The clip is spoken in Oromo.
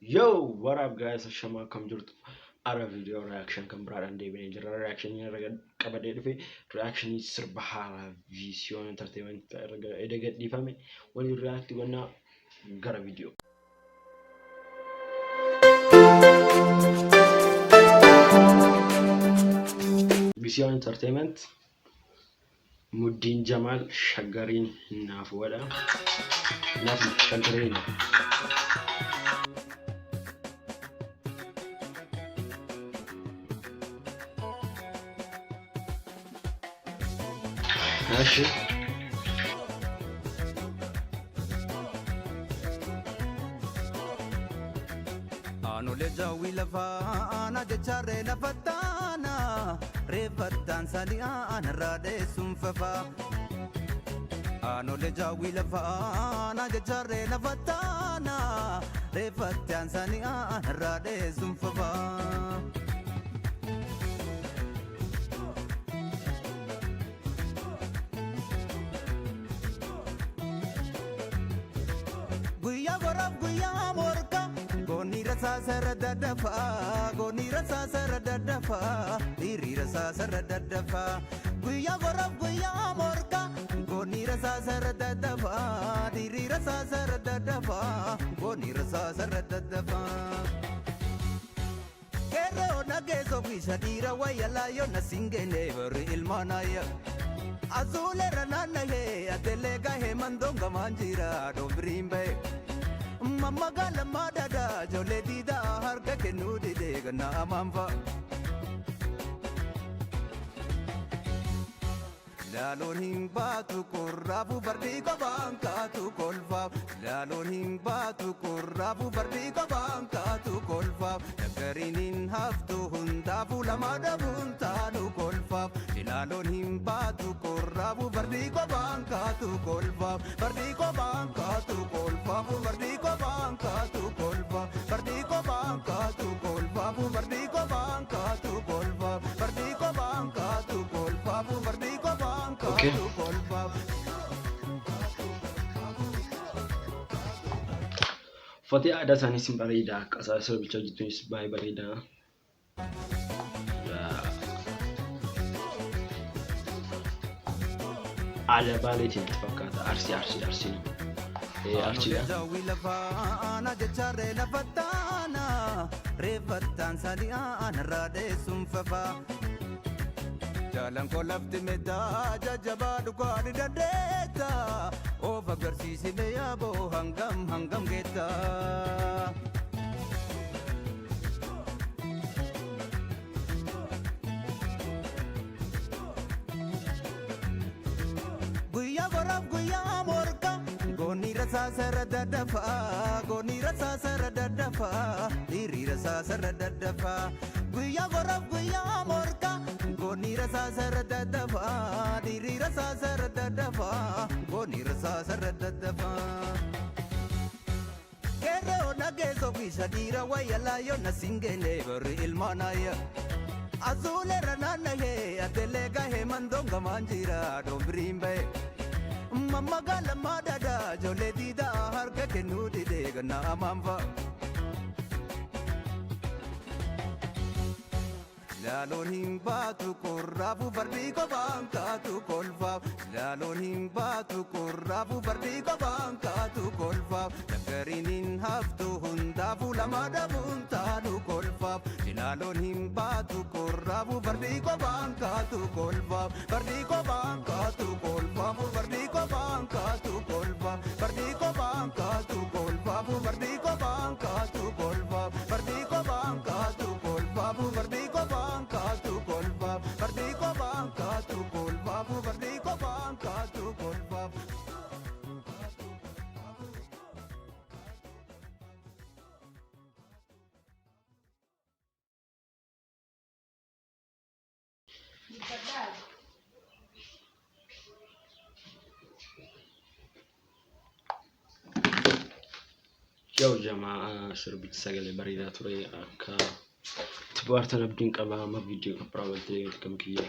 Yo, what up guys? Shama come to our video reaction kan berada di manager reactionnya kabade dhufe reaction sirbaha vision entertainment edagat difame wani react wana gara video vision entertainment Muddin Jamal Shagarin naaf wada naaf Shagarin ماشي أنا لجاوي لفا أنا جتشاري لفتانا ريفتان سالي أنا رادي سنففا أنا لجاوي لفا أنا جتشاري لفتانا ريفتان سالي أنا رادي سنففا Guya gorab guya morka goni rasa saradadafa goni rasa saradadafa diri rasa saradadafa guya gorab guya morka goni rasa saradadafa diri rasa saradadafa goni rasa saradadafa Kero nageso kishadira wayala yo nasingene ver ilmanaya Azule ranana he atelega he mandonga manjira dobrimbe Mama gala madada jole dida harka kenudi dega na amamba Lalon himba tu korrabu bardi ko banka tu kolfa Lalon himba tu korrabu bardi ko banka tu kolfa Nagarinin haftu hunda pula madabunta nu kolfa Lalon himba tu korrabu bardi ko banka tu kolfa Bardi ko banka tu kolfa bardi ko banka tu kolfa Bardi ko banka tu kolfa bardi ko banka tu kolfa Bardi ko banka tu kolfa bardi ko Okay. Fatih ada sana sim barida kasar so bicara gitu is by barida ada balik yang terpakat arsi arsi ya Jalan kolaf di meda jajaba duka di dadeta O fagarsiisi beya bo hangam geta Guya gorab guya morka Goni rasa saradadafa Goni rasa saradadafa Diri rasa saradadafa Guya gorab guya morka Goni rasa saradadafa Diri rasa saradadafa Goni rasa saradadafa Kero nageso kishadira wayala yo nasingene ver ilmanaya Azule ranana he atelega he mandonga manjira dobrimbe Mama gala madada jole dida harka kenudi dega na amamba Lalon himba tu korrabu bardi ko banka tu kolfa Lalon himba tu korrabu bardi ko banka tu kolfa Nagarinin haftu hunda pula madabunta nu kolfa Lalon himba tu korrabu bardi ko banka tu kolfa Bardi ko banka tu kolfa bardi ko banka tu kolfa Bardi ko banka tu kolfa bardi ko banka tu kolfa Bardi ko banka tu kolfa bardi ko banka tu kolfa Bardi ko banka tu kolfa bardi ko banka tu kolfa Yo jama'a sirbit sagale barida ture akka تبارتنا بدين قبا ما فيديو كبراوتي كم كيا